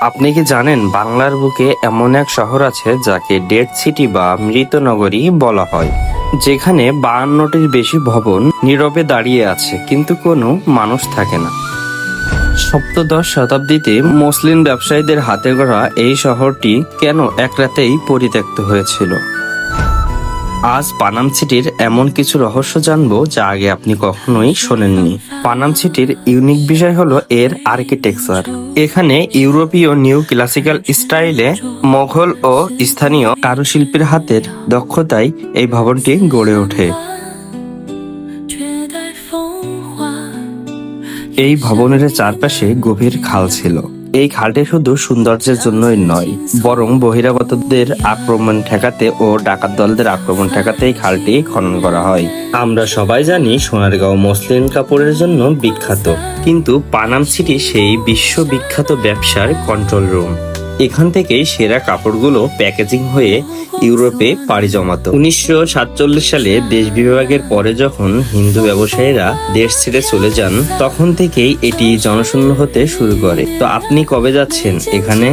আপনি কি জানেন বাংলার বুকে এমন এক শহর আছে যাকে ডেড সিটি বা মৃত নগরী বলা হয়, যেখানে 52টির বেশি ভবন নীরবে দাঁড়িয়ে আছে কিন্তু কোনো মানুষ থাকে না। সপ্তদশ শতাব্দীতে মুসলিম ব্যবসায়ীদের হাতে গড়া এই শহরটি কেন এক রাতেই পরিত্যক্ত হয়েছিল? আজ পানাম সিটির এমন কিছু রহস্য জানবো যা আগে আপনি কখনোই শোনেননি। পানাম সিটির ইউনিক বিষয় হলো এর আর্কিটেকচার। এখানে ইউরোপীয় নিউ ক্লাসিক্যাল স্টাইলে মোঘল ও স্থানীয় কারুশিল্পীর হাতের দক্ষতায় এই ভবনটি গড়ে ওঠে। এই ভবনের চারপাশে গভীর খাল ছিল। এই খালটি শুধু সৌন্দর্যের জন্যই নয়, বরং বহিরাগতদের আক্রমণ ঠেকাতে ও ডাকাত দলদের আক্রমণ ঠেকাতে এই খালটি খনন করা হয়। আমরা সবাই জানি সোনারগাঁও মসলিন কাপড়ের জন্য বিখ্যাত, কিন্তু পানাম সিটি সেই বিশ্ববিখ্যাত ব্যবসার কন্ট্রোল রুম। এখান থেকেই সেরা কাপড়গুলো প্যাকেজিং হয়ে ইউরোপে পাড়ি জমাতো। 1947 সালে দেশ বিভাগের পরে যখন হিন্দু ব্যবসায়ীরা দেশ ছেড়ে চলে যান, তখন থেকেই এটি জনশূন্য হতে শুরু করে। তো আপনি কবে যাচ্ছেন এখানে?